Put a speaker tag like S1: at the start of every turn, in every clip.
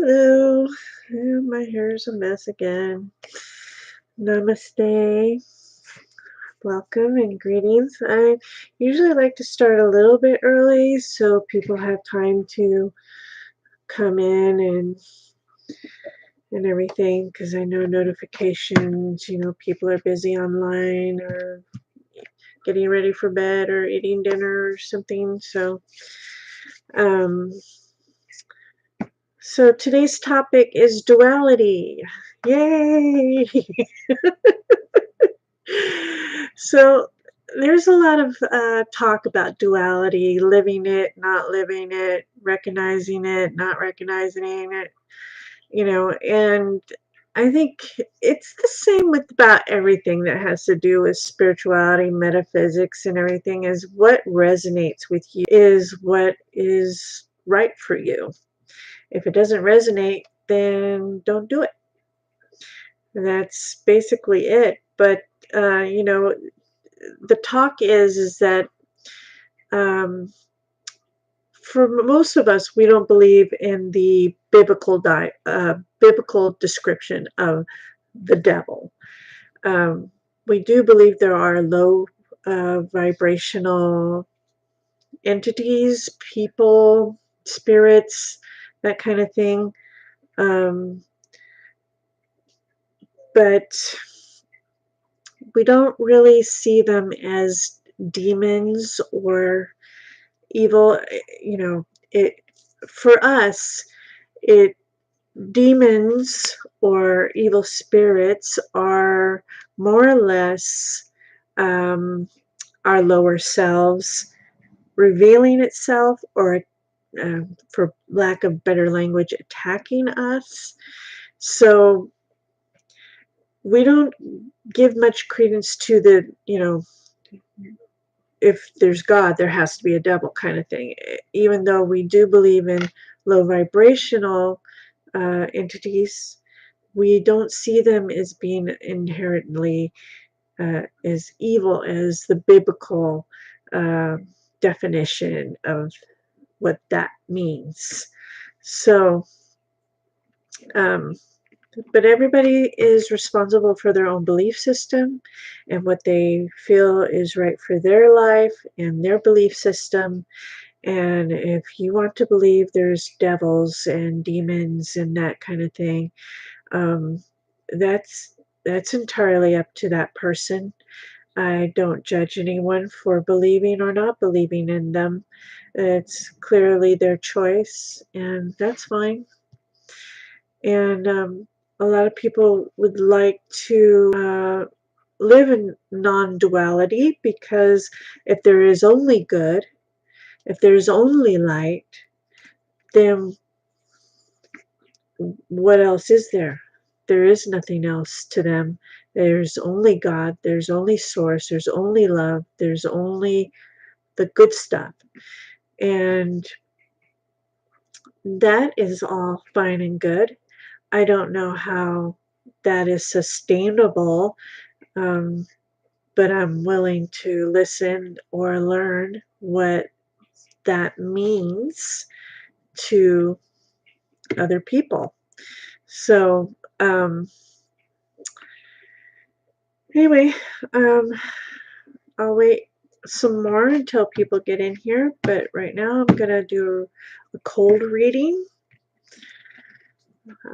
S1: Hello. My hair's a mess again. Namaste. Welcome and greetings. I usually like to start a little bit early so people have time to come in and everything, because I know notifications, people are busy online or getting ready for bed or eating dinner or something. Um, so today's topic is duality. Yay! So there's a lot of talk about duality, living it, not living it, recognizing it, not recognizing it, and I think it's the same with about everything that has to do with spirituality, metaphysics, and everything. Is what resonates with you is what is right for you. If it doesn't resonate, then don't do it. And that's basically it. But the talk is that for most of us, we don't believe in the biblical description of the devil. We do believe there are low vibrational entities, people, spirits, that kind of thing. But we don't really see them as demons or evil. It for us, it demons or evil spirits are more or less our lower selves revealing itself, or for lack of better language, attacking us. So we don't give much credence to the if there's God, there has to be a devil kind of thing, even though we do believe in low vibrational entities. We don't see them as being inherently as evil as the biblical definition of what that means. So, but everybody is responsible for their own belief system and what they feel is right for their life and their belief system. And if you want to believe there's devils and demons and that kind of thing, that's entirely up to that person. I don't judge anyone for believing or not believing in them. It's clearly their choice, and that's fine. And a lot of people would like to live in non-duality, because if there is only good, if there's only light, then what else is there? There is nothing else to them. There's only God, there's only source, there's only love, there's only the good stuff. And that is all fine and good. I don't know how that is sustainable, but I'm willing to listen or learn what that means to other people. So, anyway, I'll wait some more until people get in here, but right now I'm going to do a cold reading.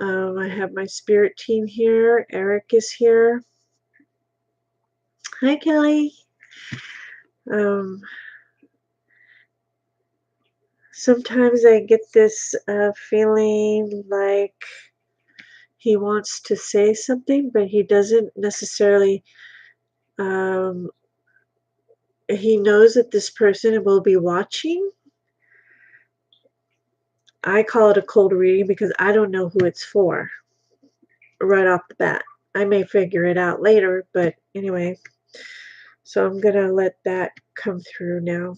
S1: I have my spirit team here. Eric is here. Hi, Kelly. Sometimes I get this feeling like he wants to say something, but he doesn't necessarily. He knows that this person will be watching. I call it a cold reading because I don't know who it's for right off the bat. I may figure it out later, but anyway. So I'm going to let that come through now.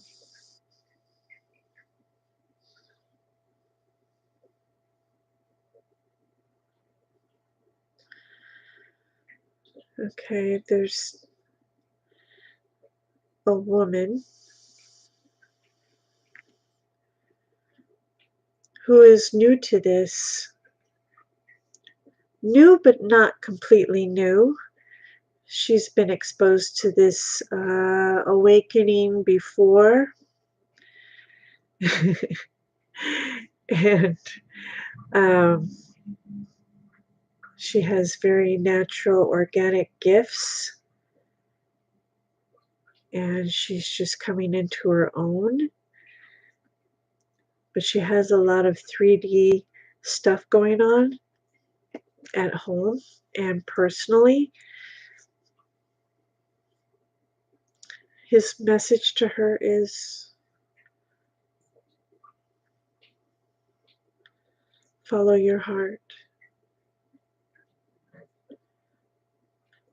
S1: Okay, there's a woman who is new to this, new but not completely new. She's been exposed to this awakening before. And um, she has very natural, organic gifts. And she's just coming into her own. But she has a lot of 3D stuff going on at home and personally. His message to her is follow your heart.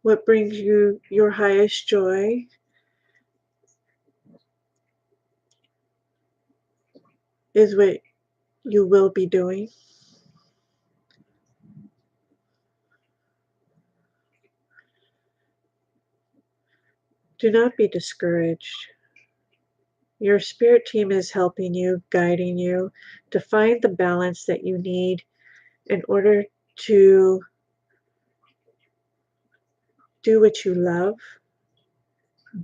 S1: What brings you your highest joy is what you will be doing. Do not be discouraged. Your spirit team is helping you, guiding you to find the balance that you need in order to do what you love,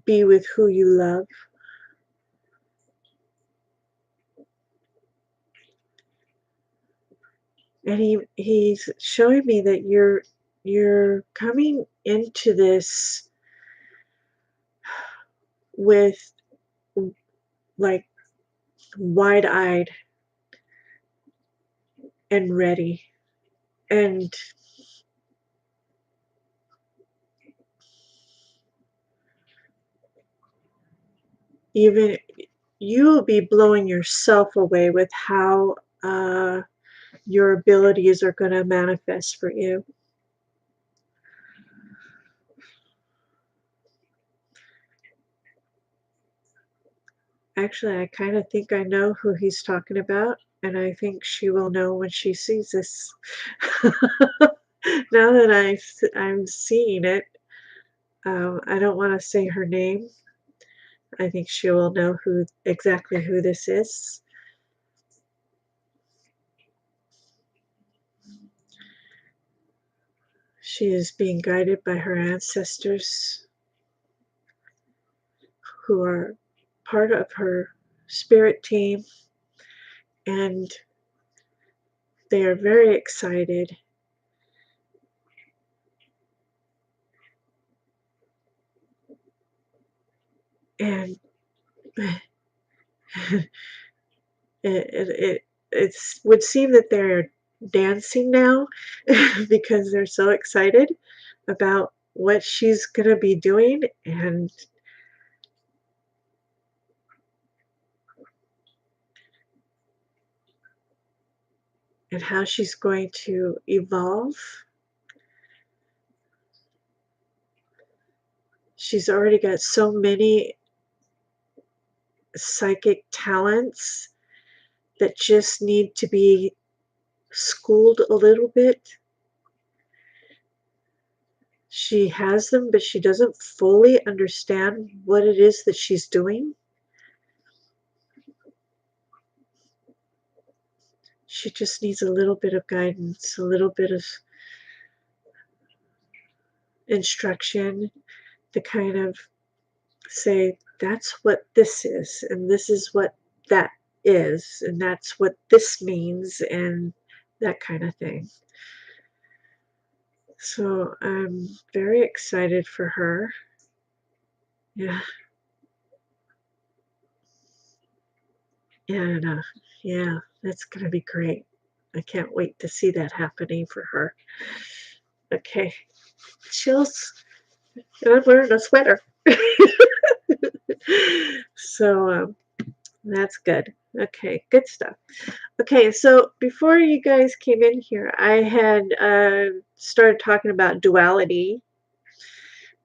S1: be with who you love. And he's showing me that you're coming into this with like wide-eyed and ready, and even you will be blowing yourself away with how your abilities are going to manifest for you. Actually, I kind of think I know who he's talking about, and I think she will know when she sees this. Now that I'm seeing it, I don't want to say her name. I think she will know exactly who this is. She is being guided by her ancestors who are part of her spirit team, and they are very excited. And it would seem that they're dancing now because they're so excited about what she's going to be doing and how she's going to evolve. She's already got so many psychic talents that just need to be schooled a little bit. She has them, but she doesn't fully understand what it is that she's doing. She just needs a little bit of guidance, a little bit of instruction to kind of say, that's what this is, and this is what that is, and that's what this means, and that kind of thing. So I'm very excited for her. Yeah. And yeah, that's going to be great. I can't wait to see that happening for her. Okay. Chills. And I'm wearing a sweater. So that's good. Okay, good stuff. Okay, so before you guys came in here, I had started talking about duality.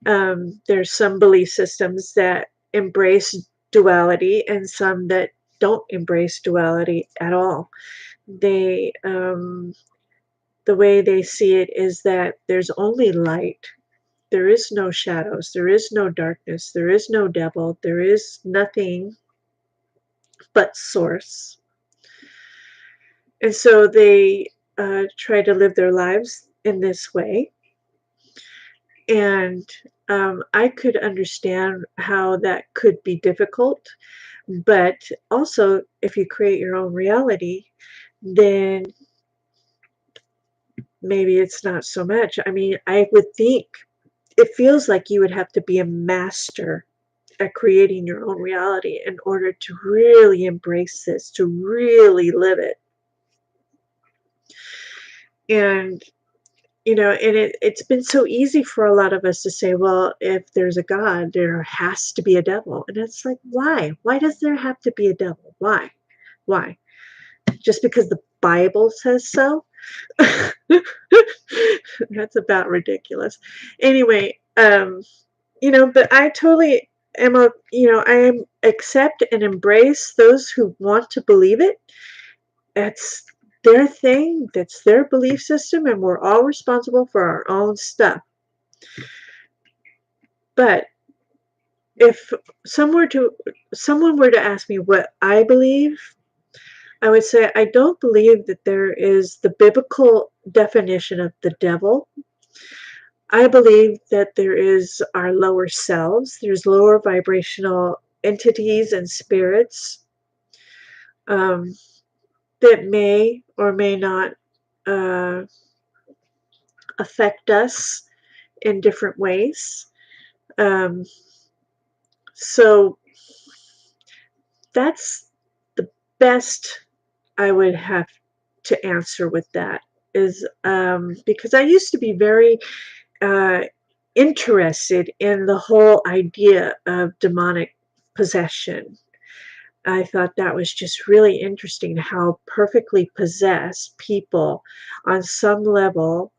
S1: There's some belief systems that embrace duality and some that don't embrace duality at all. They, the way they see it is that there's only light. There is no shadows. There is no darkness. There is no devil. There is nothing but source. And so they try to live their lives in this way. And I could understand how that could be difficult. But also, if you create your own reality, then maybe it's not so much. I mean, I would think it feels like you would have to be a master at creating your own reality in order to really embrace this, to really live it. And it's been so easy for a lot of us to say, well, if there's a God, there has to be a devil. And it's like, why? Why does there have to be a devil? Why? Why? Just because the Bible says so? That's about ridiculous. Anyway, but I totally am I accept and embrace those who want to believe it. That's their thing, that's their belief system, and we're all responsible for our own stuff. But if someone were to ask me what I believe, I would say I don't believe that there is the biblical definition of the devil. I believe that there is our lower selves, there's lower vibrational entities and spirits um, that may or may not uh, affect us in different ways. Um, so that's the best I would have to answer with that is because I used to be very uh, interested in the whole idea of demonic possession. I thought that was just really interesting how perfectly possessed people on some level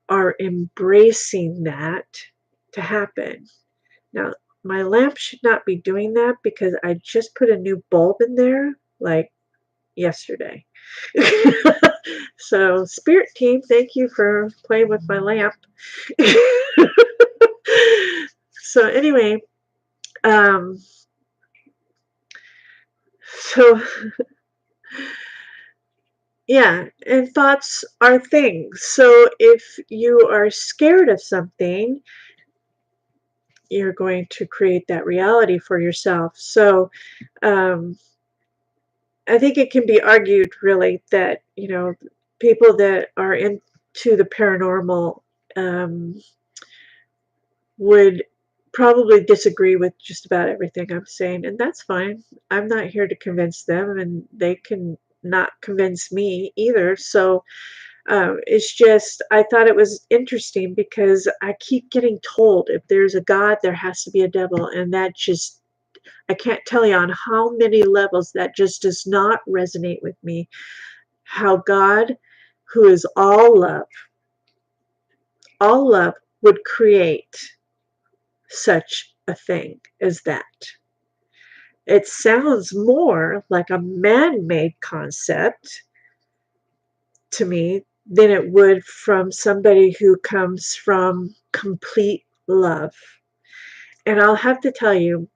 S1: are embracing that to happen. Now, my lamp should not be doing that because I just put a new bulb in there like yesterday. So, Spirit Team, thank you for playing with my lamp. So, anyway, um, so yeah, and thoughts are things. So, if you are scared of something, you're going to create that reality for yourself. So, um, I think it can be argued really that, people that are into the paranormal um, would probably disagree with just about everything I'm saying, and that's fine. I'm not here to convince them, and they can not convince me either. So it's just, I thought it was interesting because I keep getting told if there's a God, there has to be a devil, and that just, I can't tell you on how many levels that just does not resonate with me. How God, who is all love, would create such a thing as that. It sounds more like a man-made concept to me than it would from somebody who comes from complete love. And I'll have to tell you,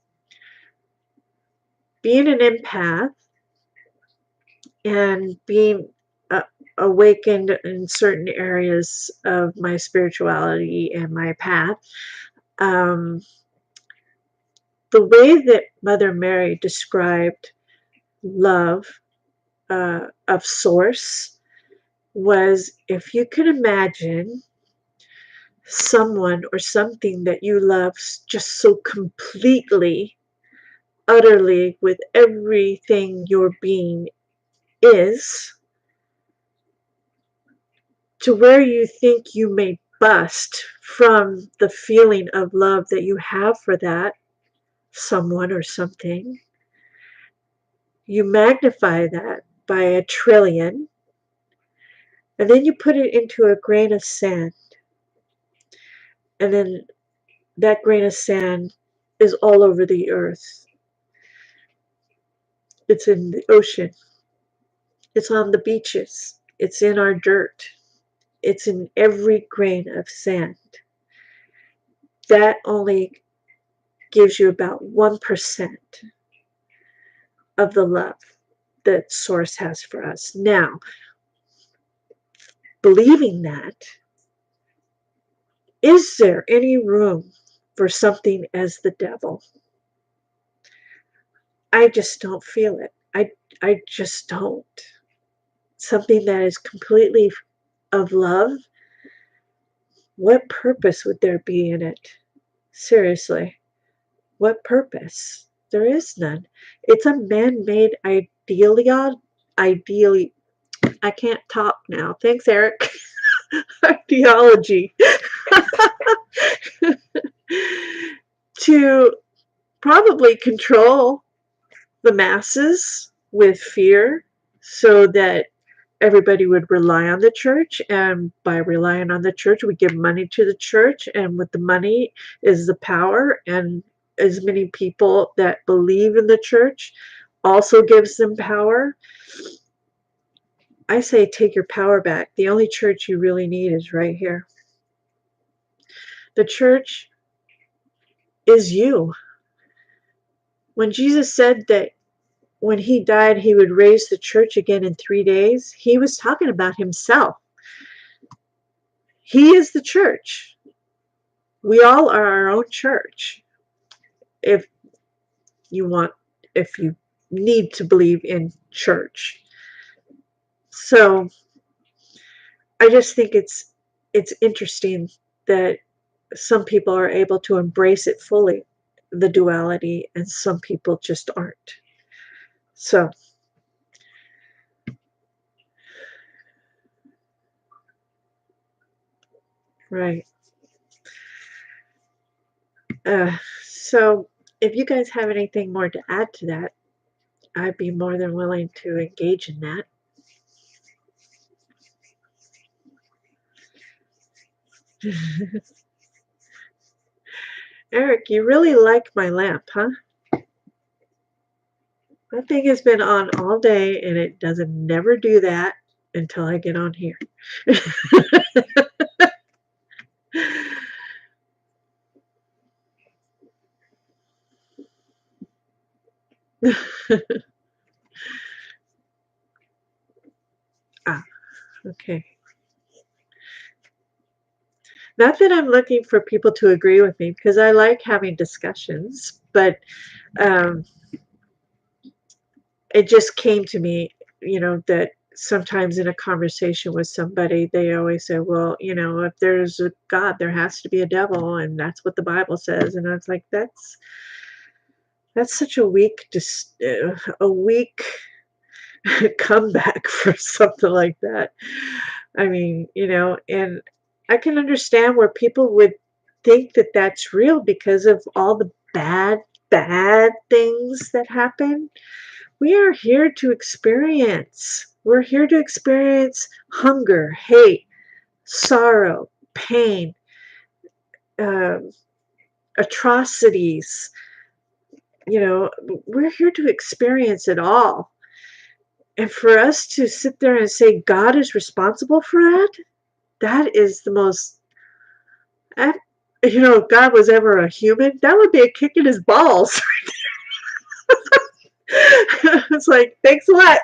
S1: being an empath and being awakened in certain areas of my spirituality and my path, um, the way that Mother Mary described love of Source was if you could imagine someone or something that you love just so completely, utterly, with everything your being is, to where you think you may bust from the feeling of love that you have for that someone or something. You magnify that by 1,000,000,000,000, and then you put it into a grain of sand, and then that grain of sand is all over the earth. It's in the ocean. It's on the beaches. It's in our dirt. It's in every grain of sand. That only gives you about 1% of the love that Source has for us. Now, believing that, Is there any room for something as the devil? I just don't feel it. I just don't. Something that is completely of love, what purpose would there be in it? Seriously, what purpose? There is none. It's a man-made ideally, I can't talk now. Thanks, Eric. Ideology to probably control the masses with fear so that everybody would rely on the church, and by relying on the church we give money to the church, and with the money is the power, and as many people that believe in the church also gives them power. I say take your power back. The only church you really need is right here. The church is you. When Jesus said that when he died he would raise the church again in 3 days, he was talking about himself. He is the church. We all are our own church. If if you need to believe in church. So I just think it's interesting that some people are able to embrace it fully, the duality, and some people just aren't. So right. So if you guys have anything more to add to that, I'd be more than willing to engage in that. Eric, you really like my lamp, huh? That thing has been on all day and it doesn't never do that until I get on here. Ah, okay. Not that I'm looking for people to agree with me because I like having discussions, but um, it just came to me, that sometimes in a conversation with somebody, they always say, well, if there's a God, there has to be a devil, and that's what the Bible says. And I was like, that's such a weak comeback for something like that. I mean, and I can understand where people would think that that's real because of all the bad things that happen. We are here to experience. We're here to experience hunger, hate, sorrow, pain, um, atrocities. We're here to experience it all. And for us to sit there and say God is responsible for that, that is the most, if God was ever a human, that would be a kick in his balls. It's like, thanks a lot.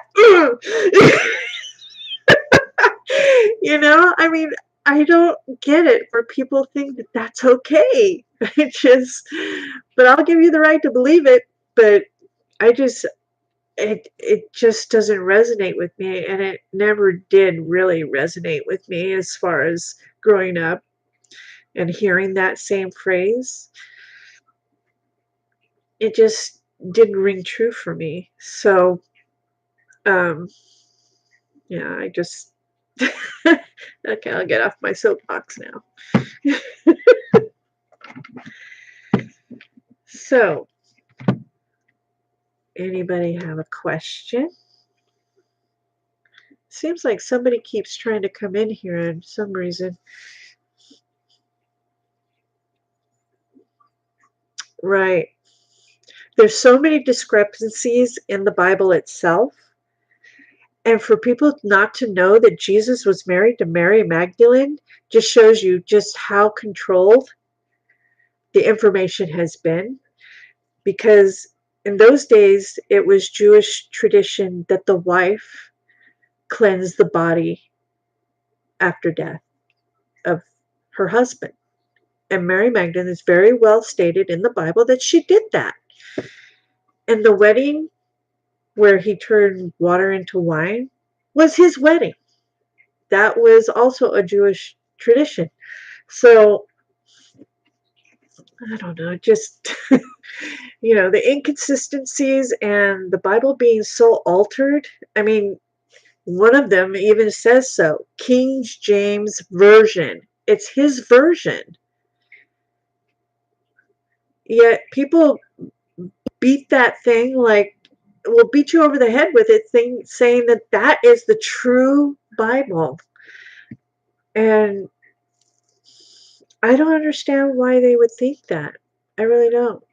S1: I mean, I don't get it where people think that that's okay. But I'll give you the right to believe it. But I just, it just doesn't resonate with me, and it never did really resonate with me as far as growing up and hearing that same phrase. It just didn't ring true for me. So, um, yeah, I just okay, I'll get off my soapbox now. So, anybody have a question? Seems like somebody keeps trying to come in here for some reason. Right. There's so many discrepancies in the Bible itself. And for people not to know that Jesus was married to Mary Magdalene just shows you just how controlled the information has been. Because in those days, it was Jewish tradition that the wife cleansed the body after death of her husband. And Mary Magdalene is very well stated in the Bible that she did that. And the wedding where he turned water into wine was his wedding. That was also a Jewish tradition. So I don't know, just the inconsistencies and the Bible being so altered. I mean, one of them even says so. King James Version. It's his version. Yet people beat that thing like will beat you over the head with it saying that that is the true Bible. And I don't understand why they would think that. I really don't.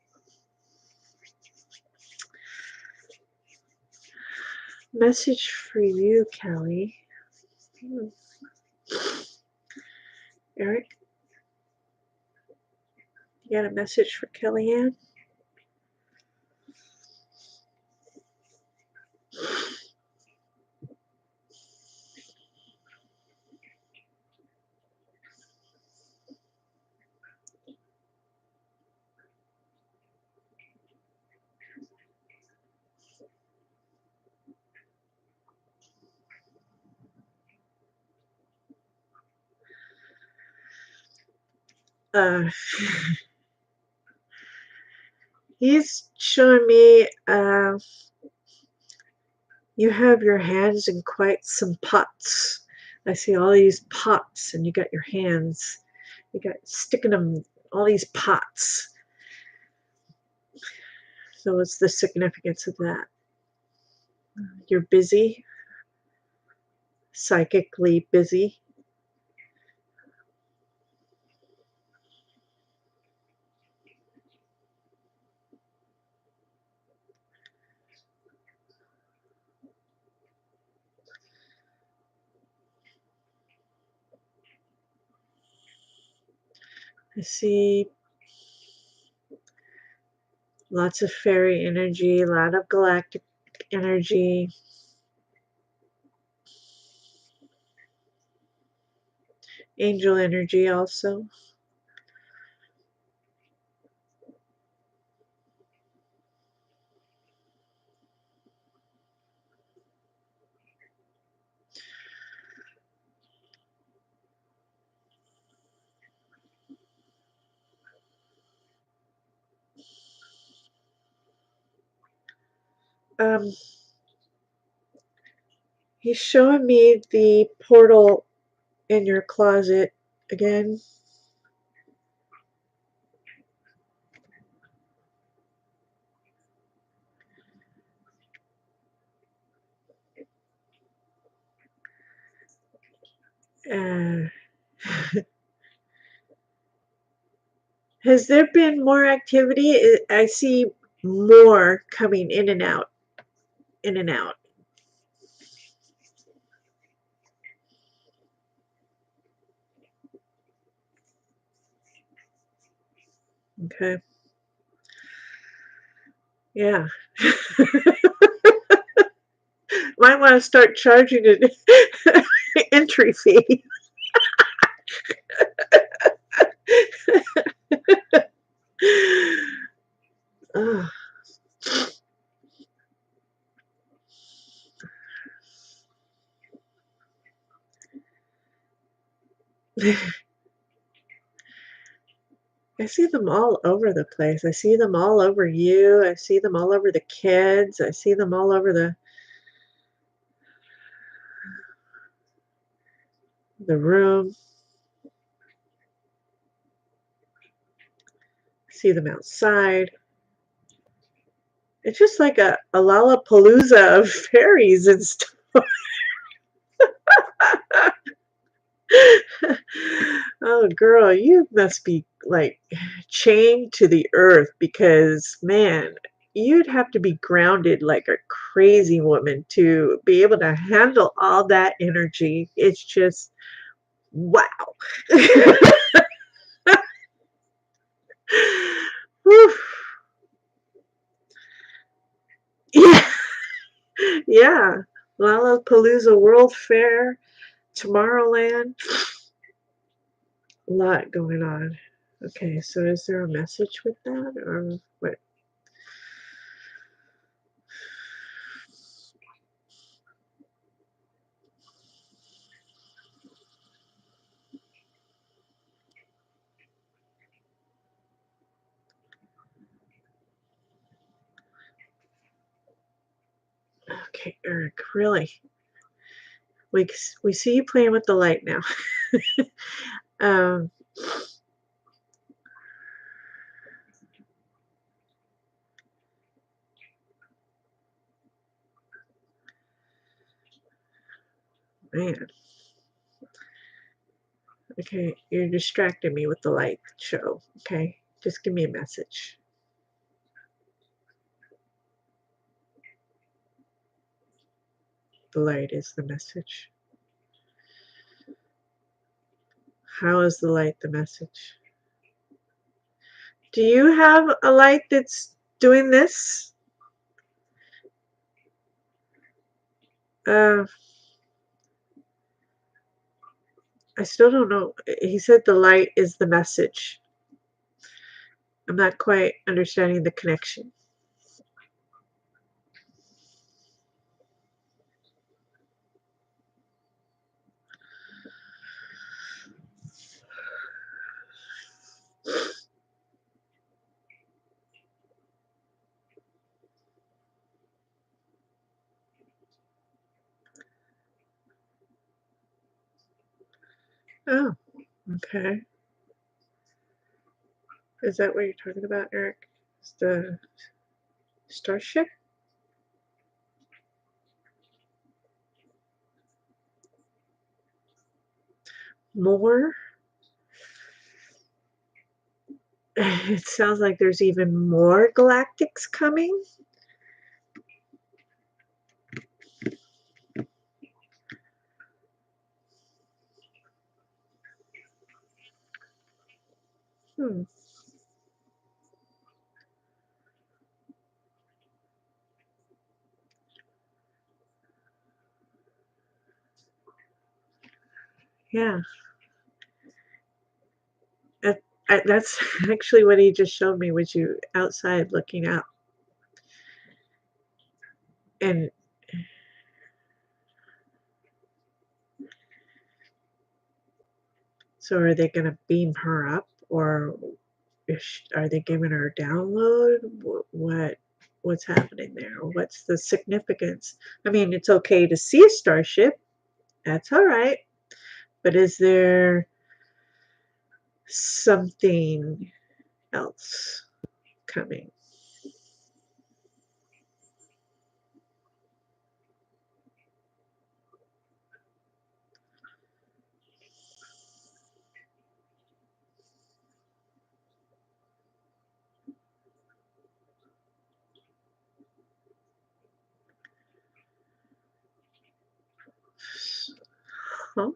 S1: Message for you, Kelly. Eric, you got a message for Kellyanne? Uh, he's showing me you have your hands in quite some pots. I see all these pots, and you got your hands. You got sticking them all these pots. So what's the significance of that? You're busy, psychically busy. I see lots of fairy energy, a lot of galactic energy. Angel energy also. Um, he's showing me the portal in your closet again. Uh, has there been more activity? I see more coming in and out, in and out. Okay. Yeah. Might want to start charging an entry fee. Oh. I see them all over the place. I see them all over you. I see them all over the kids. I see them all over the room. I see them outside. It's just like a Lollapalooza of fairies and stuff. Oh, girl, you must be like chained to the earth because, man, you'd have to be grounded like a crazy woman to be able to handle all that energy. It's just wow. Whew. Yeah, yeah. Lollapalooza World Fair, Tomorrowland, a lot going on. Okay, so is there a message with that or what? Okay, Eric, really? We see you playing with the light now. um, Man, okay, you're distracting me with the light show. Okay, just give me a message. The light is the message. How is the light the message? Do you have a light that's doing this? Uh, I still don't know. He said the light is the message. I'm not quite understanding the connection. Oh, okay. Is that what you're talking about, Eric? Is the starship? More? It sounds like there's even more galactics coming. Hmm. Yeah. That, that's actually what he just showed me. Was you outside looking out, and so are they going to beam her up, or are they giving her a download? What's happening there? What's the significance? I mean, it's okay to see a starship. That's all right. But is there something else coming? Huh?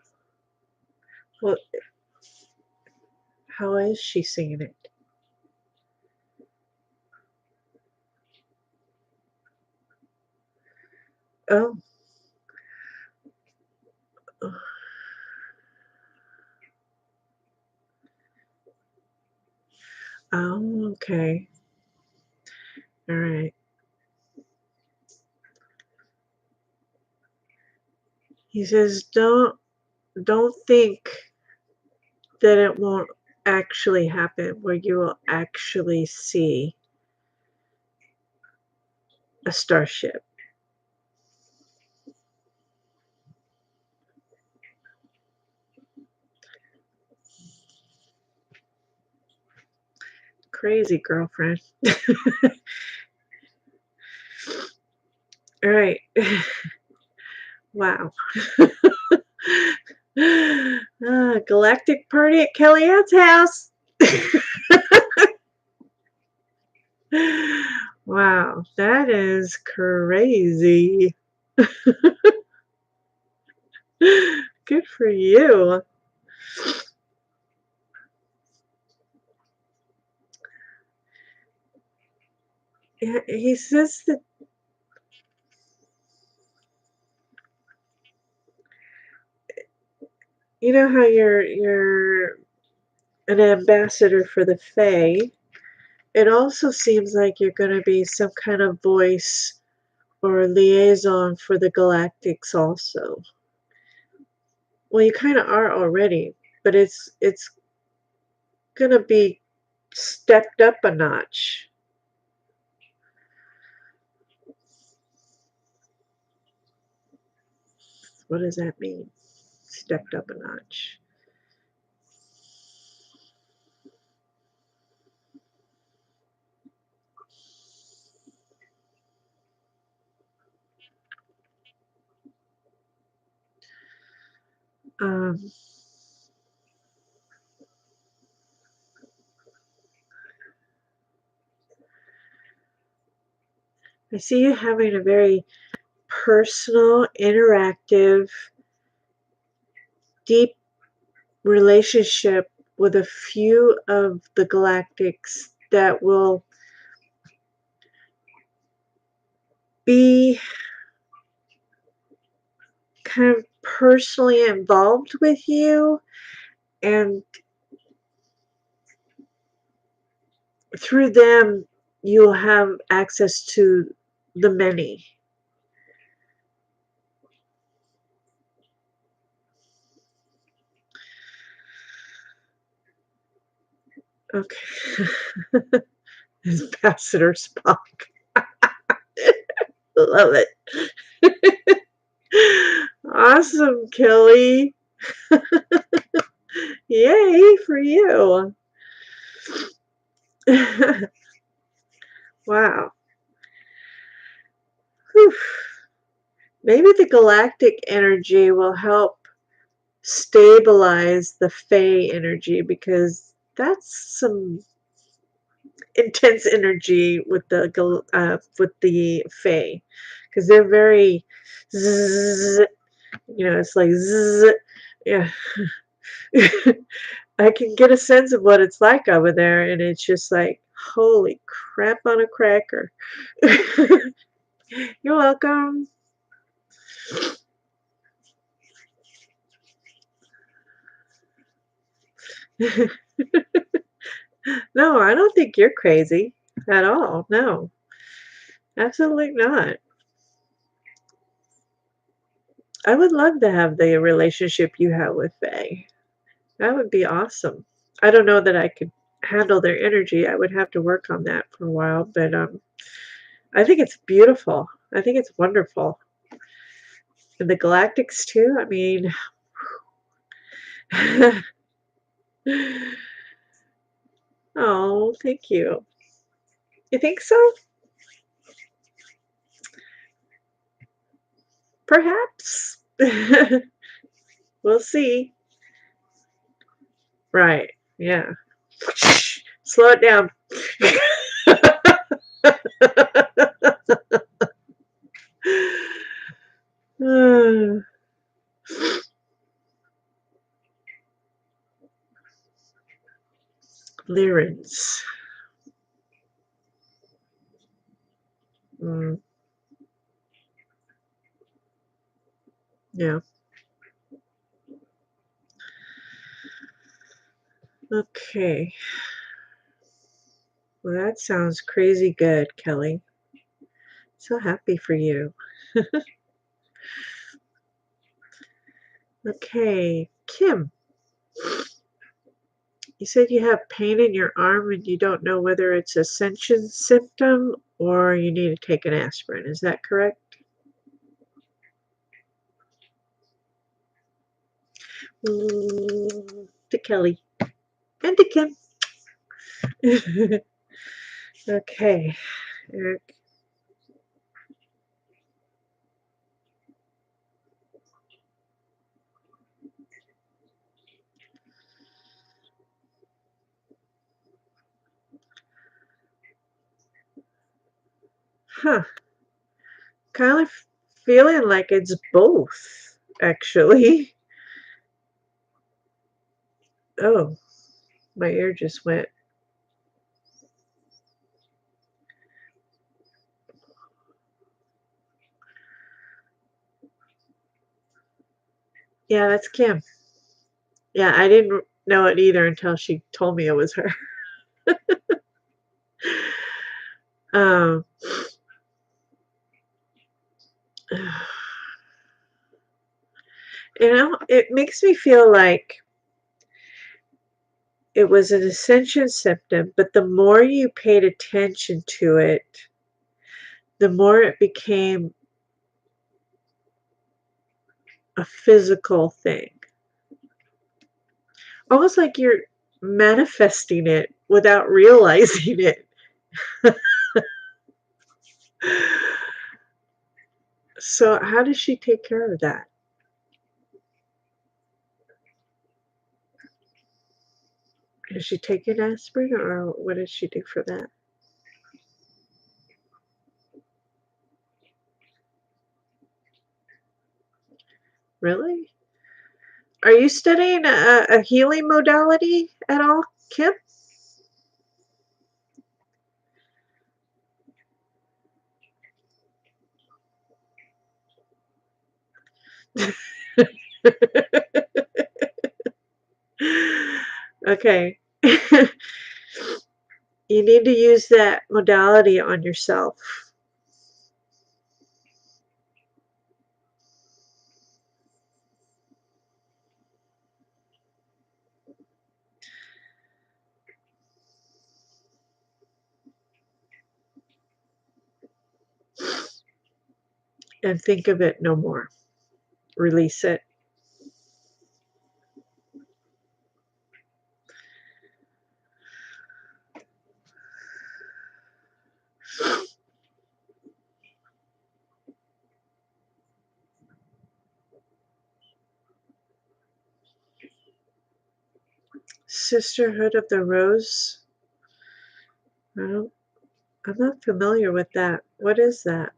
S1: Well, how is she seeing it? Oh, oh, okay. All right. He says, don't think that it won't actually happen where you will actually see a starship. Crazy girlfriend. All right. Wow. Galactic party at Kellyanne's house. Wow, that is crazy. Good for you. Yeah, he says that you know how your an ambassador for the Fae. It also seems like you're going to be some kind of voice or liaison for the galactics also. Well, you kind of are already, but it's going to be stepped up a notch. What does that mean? Stepped up a notch. Um, I see you having a very personal, interactive, deep relationship with a few of the galactics that will be kind of personally involved with you, and through them you'll have access to the many. Okay. Ambassador Spock. Love it. Awesome, Kelly. Yay for you. Wow. Whew. Maybe the galactic energy will help stabilize the Fae energy, because that's some intense energy with the Fae, because they're very zzz, it's like zzz, yeah. I can get a sense of what it's like over there, and it's just like, holy crap on a cracker. You're welcome. No, I don't think you're crazy at all. No, absolutely not. I would love to have the relationship you have with Faye. That would be awesome. I don't know that I could handle their energy. I would have to work on that for a while, but I think it's beautiful. I think it's wonderful. And the Galactics too. I mean, oh, thank you. You think so? Perhaps. We'll see. Right. Yeah. Slow it down. Lyrians. Mm, yeah. Okay. Well, that sounds crazy good, Kelly. So happy for you. Okay. Kim, you said you have pain in your arm and you don't know whether it's a ascension symptom or you need to take an aspirin. Is that correct? To Kelly and to Kim. Okay. Huh. Kind of feeling like it's both, actually. Oh, my ear just went. Yeah, that's Kim. Yeah, I didn't. know it either until she told me it was her. Um, it makes me feel like it was an ascension symptom, but the more you paid attention to it, the more it became a physical thing. Almost like you're manifesting it without realizing it. So how does she take care of that? Is she taking aspirin or what does she do for that? Really? Are you studying a healing modality at all, Kim? Okay. You need to use that modality on yourself and think of it no more. Release it. Sisterhood of the Rose. I don't, I'm not familiar with that. What is that?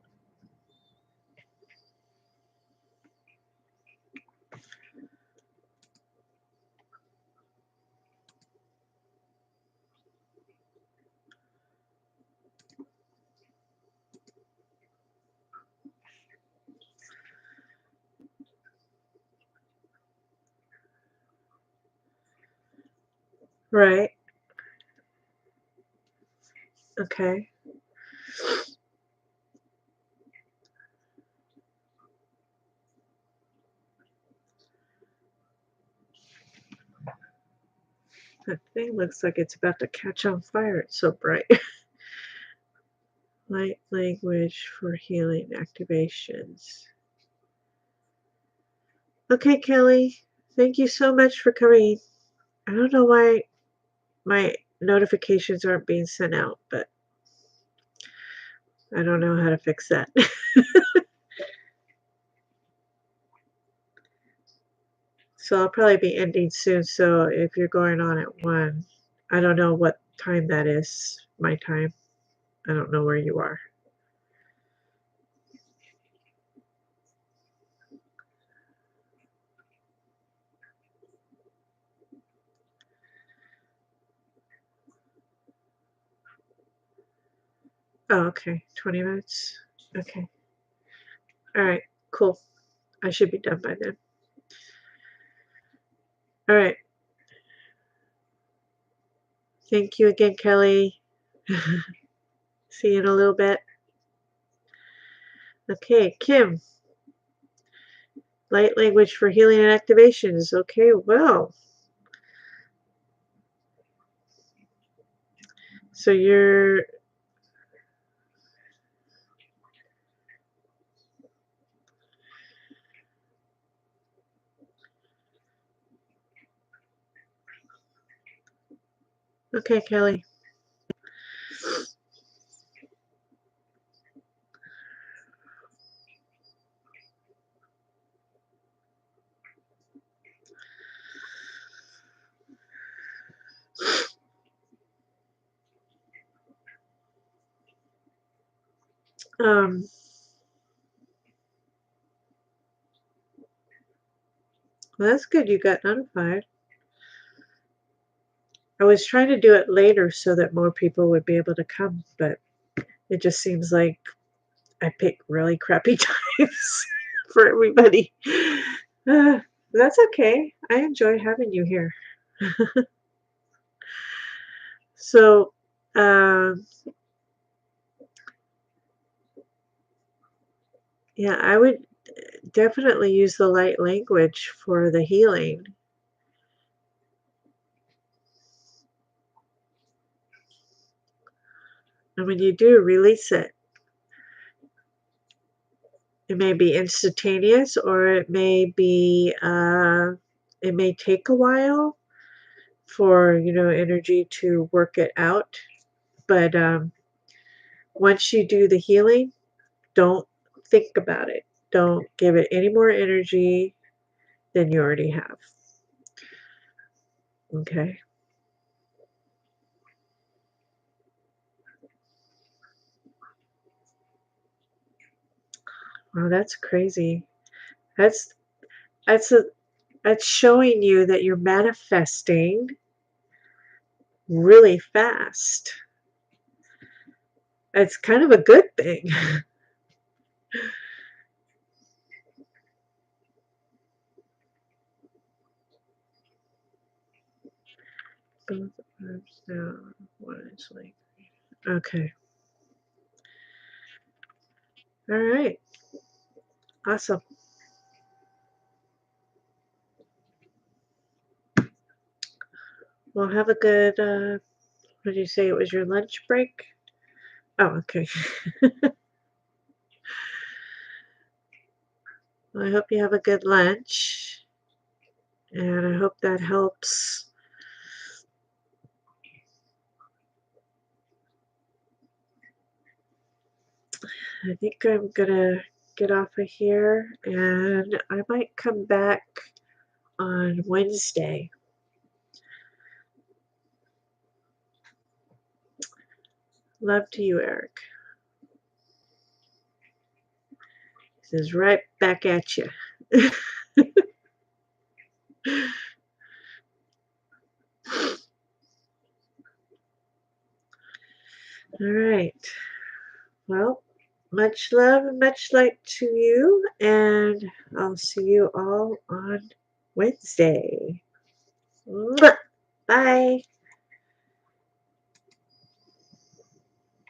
S1: Right. Okay. That thing looks like it's about to catch on fire. It's so bright. Light language for healing activations. Okay, Kelly. Thank you so much for coming. I don't know why my notifications aren't being sent out, but I don't know how to fix that. So I'll probably be ending soon. So if you're going on at 1, I don't know what time that is, my time. I don't know where you are. Oh, okay. 20 minutes. Okay. All right. Cool. I should be done by then. All right. Thank you again, Kelly. See you in a little bit. Okay, Kim. Light language for healing and activations. Okay, well. So you're okay, Kelly. Well, that's good you got notified. I was trying to do it later so that more people would be able to come, but it just seems like I pick really crappy times for everybody. That's okay. I enjoy having you here. So, um, yeah, I would definitely use the light language for the healing. And when you do, release it. It may be instantaneous or it may take a while for, energy to work it out. But once you do the healing, don't think about it. Don't give it any more energy than you already have. Okay. Wow, that's crazy. That's that's a that's showing you that you're manifesting really fast. It's kind of a good thing. Both arms down. One is like okay. All right. Awesome. Well, have a good. What did you say? It was your lunch break. Oh, okay. Well, I hope you have a good lunch, and I hope that helps. I think I'm gonna get off of here, and I might come back on Wednesday. Love to you, Eric. This is right back at you. All right. Well, much love and much light to you, and I'll see you all on Wednesday. Mwah! Bye.